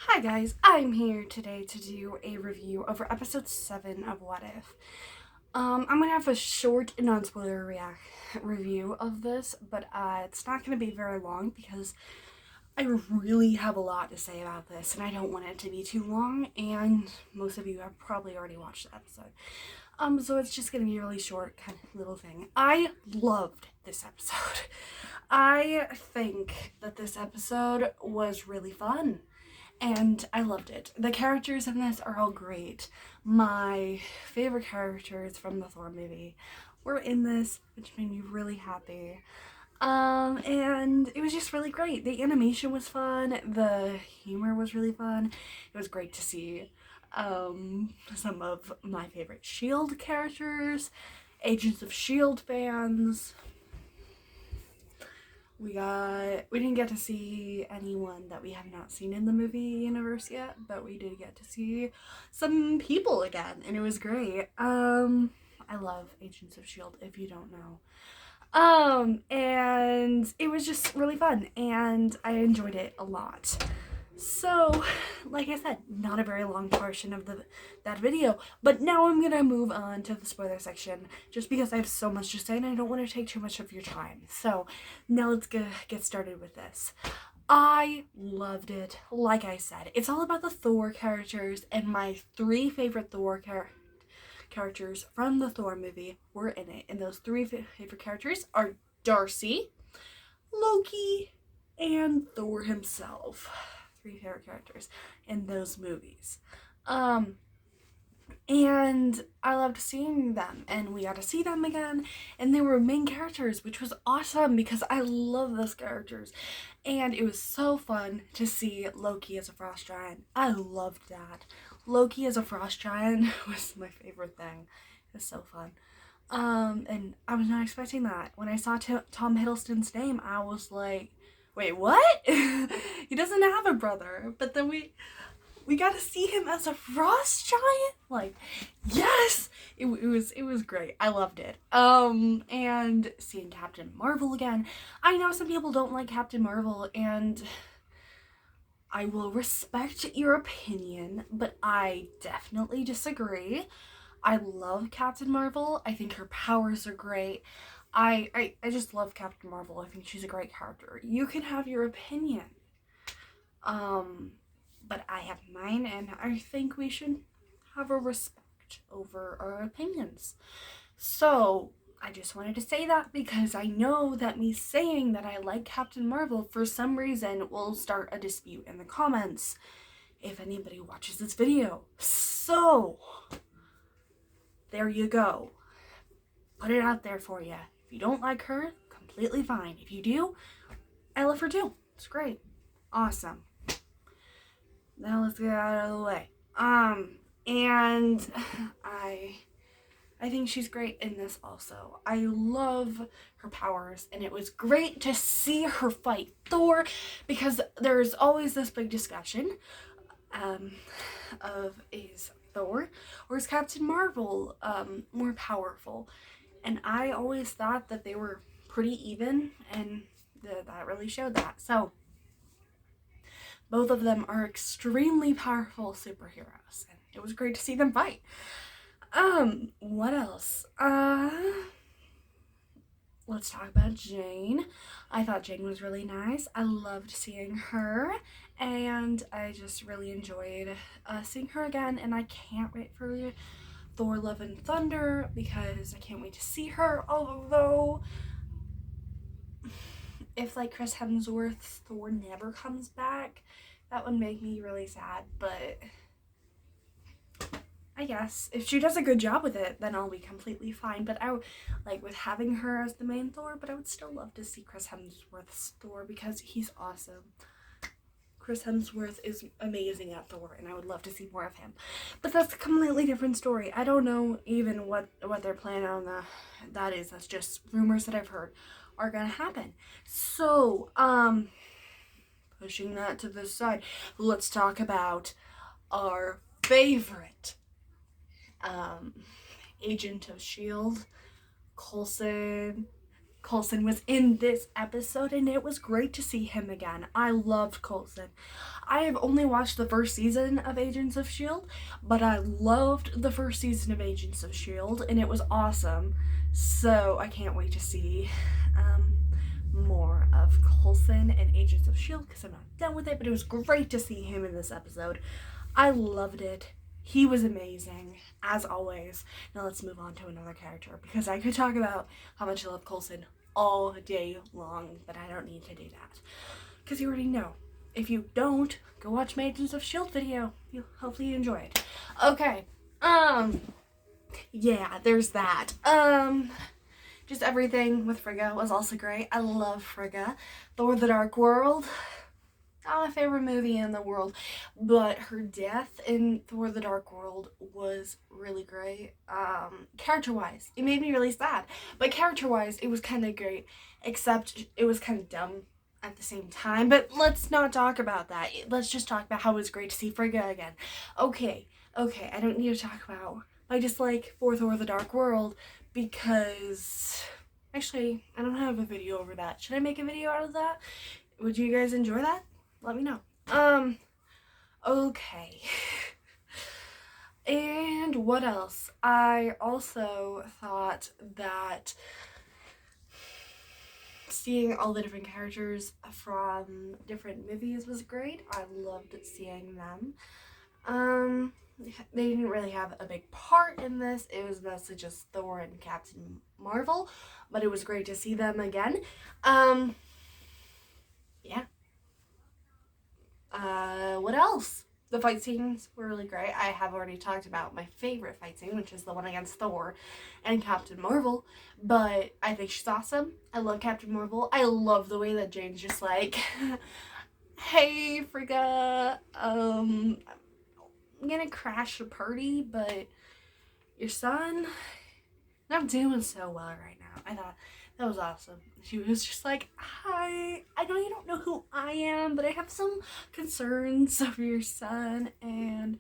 Hi guys, I'm here today to do a review over episode 7 of What If. I'm gonna have a short and non-spoiler review of this, but it's not gonna be very long because I really have a lot to say about this and I don't want it to be too long, and most of you have probably already watched the episode. So it's just gonna be a really short kind of little thing. I loved this episode. I think that this episode was really fun and I loved it. The characters in this are all great. My favorite characters from the Thor movie were in this, which made me really happy. And it was just really great. The animation was fun. The humor was really fun. It was great to see some of my favorite Shield characters, Agents of Shield fans. We didn't get to see anyone that we have not seen in the movie universe yet, but we did get to see some people again, and it was great. I love Agents of Shield, if you don't know. And it was just really fun, and I enjoyed it a lot. So, like I said, not a very long portion of that video, but now I'm gonna move on to the spoiler section just because I have so much to say and I don't want to take too much of your time. So, now let's get started with this. I loved it. Like I said, it's all about the Thor characters, and my three favorite Thor characters from the Thor movie were in it. And those three favorite characters are Darcy, Loki, and Thor himself. Three favorite characters in those movies. And I loved seeing them, and we got to see them again, and they were main characters, which was awesome because I love those characters. And it was so fun to see Loki as a frost giant. I loved that. Loki as a frost giant was my favorite thing. It was so fun. And I was not expecting that. When I saw Tom Hiddleston's name, I was like, wait, what? He doesn't have a brother. But then we got to see him as a frost giant. Like, yes, it was great. I loved it. And seeing Captain Marvel again. I know some people don't like Captain Marvel, and I will respect your opinion, but I definitely disagree. I love Captain Marvel. I think her powers are great. I just love Captain Marvel. I think she's a great character. You can have your opinion. But I have mine, and I think we should have a respect over our opinions. So, I just wanted to say that because I know that me saying that I like Captain Marvel for some reason will start a dispute in the comments if anybody watches this video. So, there you go. Put it out there for you. If you don't like her, completely fine. If you do, I love her too. It's great. Awesome. Now let's get out of the way. And I think she's great in this also. I love her powers, and it was great to see her fight Thor because there's always this big discussion of is Thor or is Captain Marvel more powerful? And I always thought that they were pretty even, and that really showed that. So both of them are extremely powerful superheroes, and it was great to see them fight. What else? Let's talk about Jane. I thought Jane was really nice. I loved seeing her, and I just really enjoyed seeing her again, and I can't wait for Thor Love and Thunder because I can't wait to see her, although if like Chris Hemsworth's Thor never comes back, that would make me really sad, but I guess if she does a good job with it, then I'll be completely fine. But I like with having her as the main Thor, but I would still love to see Chris Hemsworth's Thor because he's awesome. Chris Hemsworth is amazing at Thor, and I would love to see more of him. But that's a completely different story. I don't know even what they're planning on that is. That's just rumors that I've heard are gonna happen. So, pushing that to the side, let's talk about our favorite Agent of Shield, Coulson, Coulson was in this episode, and it was great to see him again. I loved Coulson. I have only watched the first season of Agents of S.H.I.E.L.D., but I loved the first season of Agents of S.H.I.E.L.D., and it was awesome. So I can't wait to see more of Coulson and Agents of S.H.I.E.L.D. because I'm not done with it, but it was great to see him in this episode. I loved it. He was amazing, as always. Now let's move on to another character, because I could talk about how much I love Coulson all day long, but I don't need to do that, because you already know. If you don't, go watch my Agents of S.H.I.E.L.D. video. Hopefully you enjoy it. Okay, yeah, there's that. Just everything with Frigga was also great. I love Frigga. Thor: The Dark World, not my favorite movie in the world, but her death in Thor: The Dark World was really great. Character-wise, it made me really sad, but character-wise, it was kind of great, except it was kind of dumb at the same time. But let's not talk about that. Let's just talk about how it was great to see Frigga again. Okay, I don't need to talk about my dislike for Thor: The Dark World, because actually, I don't have a video over that. Should I make a video out of that? Would you guys enjoy that? Let me know. Okay. And what else? I also thought that seeing all the different characters from different movies was great. I loved seeing them. They didn't really have a big part in this. It was mostly just Thor and Captain Marvel, but it was great to see them again. Yeah. What else? The fight scenes were really great. I have already talked about my favorite fight scene, which is the one against Thor and Captain Marvel, but I think she's awesome. I love Captain Marvel. I love the way that Jane's just like, hey, Frigga, I'm gonna crash the party, but your son, not doing so well right now. I thought that was awesome. She was just like, hi, I know you don't know who I am, but I have some concerns over your son, and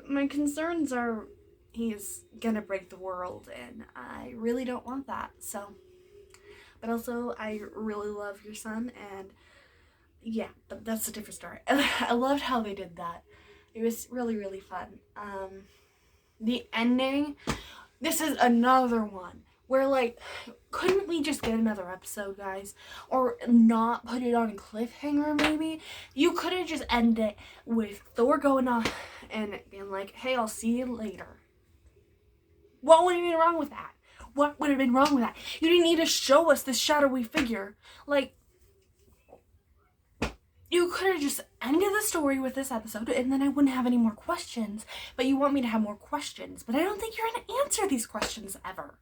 my concerns are he's gonna break the world, and I really don't want that. So, but also I really love your son, and yeah, but that's a different story. I loved how they did that. It was really, really fun. The ending, this is another one where, like, couldn't we just get another episode, guys? Or not put it on a cliffhanger, maybe? You could have just ended it with Thor going off and being like, hey, I'll see you later. What would have been wrong with that? What would have been wrong with that? You didn't need to show us this shadowy figure. Like, you could have just ended the story with this episode, and then I wouldn't have any more questions. But you want me to have more questions. But I don't think you're going to answer these questions ever.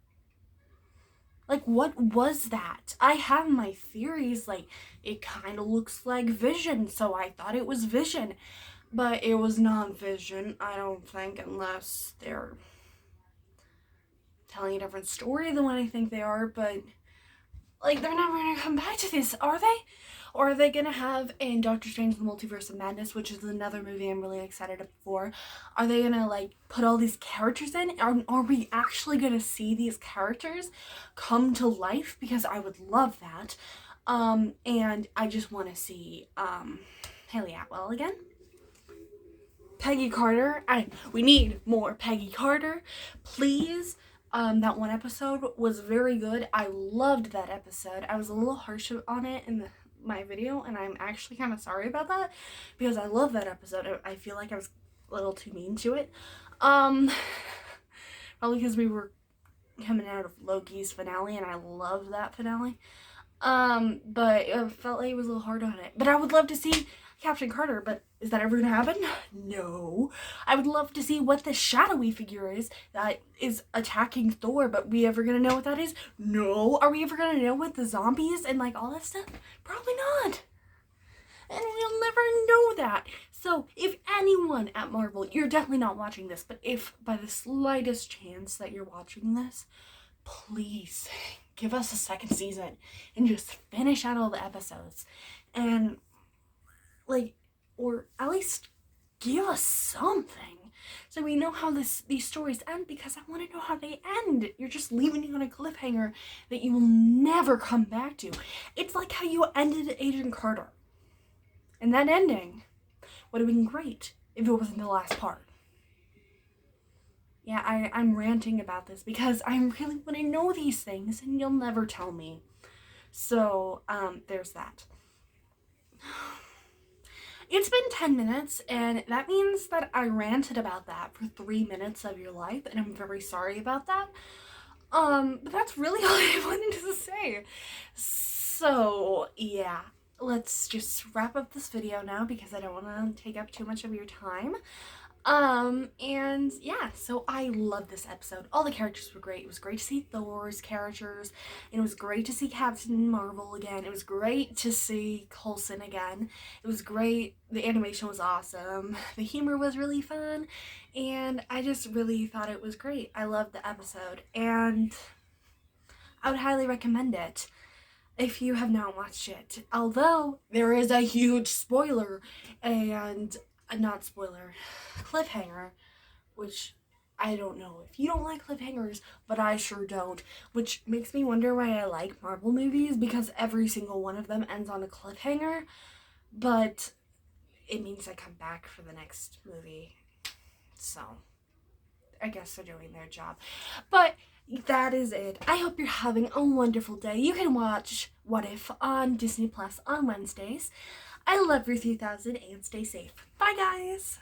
Like, what was that? I have my theories. Like, it kind of looks like Vision, so I thought it was Vision. But it was not Vision, I don't think, unless they're telling a different story than what I think they are. But, like, they're never going to come back to this, are they? Or are they going to have in Doctor Strange the Multiverse of Madness, which is another movie I'm really excited for, are they going to, like, put all these characters in? Are we actually going to see these characters come to life? Because I would love that. And I just want to see Haley Atwell again. Peggy Carter. We need more Peggy Carter. Please. That one episode was very good. I loved that episode. I was a little harsh on it in my video, and I'm actually kind of sorry about that, because I love that episode. I feel like I was a little too mean to it. Probably because we were coming out of Loki's finale, and I love that finale. But I felt like it was a little hard on it. But I would love to see Captain Carter, but is that ever gonna happen? No. I would love to see what the shadowy figure is that is attacking Thor, but we ever gonna know what that is? No. Are we ever gonna know what the zombies and, like, all that stuff? Probably not. And we'll never know that. So, if anyone at Marvel, you're definitely not watching this, but if by the slightest chance that you're watching this, please give us a second season and just finish out all the episodes. And, like, or at least give us something. So we know how these stories end because I want to know how they end. You're just leaving it on a cliffhanger that you will never come back to. It's like how you ended Agent Carter. And that ending would have been great if it wasn't the last part. Yeah, I'm ranting about this because I really want to know these things and you'll never tell me. So, there's that. It's been 10 minutes, and that means that I ranted about that for 3 minutes of your life, and I'm very sorry about that. But that's really all I wanted to say. So, yeah. Let's just wrap up this video now because I don't want to take up too much of your time. And yeah, so I love this episode. All the characters were great. It was great to see Thor's characters, and it was great to see Captain Marvel again. It was great to see Coulson again. It was great. The animation was awesome. The humor was really fun, and I just really thought it was great. I loved the episode, and I would highly recommend it if you have not watched it. Although there is a huge spoiler and not spoiler, cliffhanger, which I don't know if you don't like cliffhangers, but I sure don't, which makes me wonder why I like Marvel movies, because every single one of them ends on a cliffhanger, but it means I come back for the next movie, so I guess they're doing their job. But that is it. I hope you're having a wonderful day. You can watch What If on Disney Plus on Wednesdays. I love you 3000 and stay safe. Bye guys!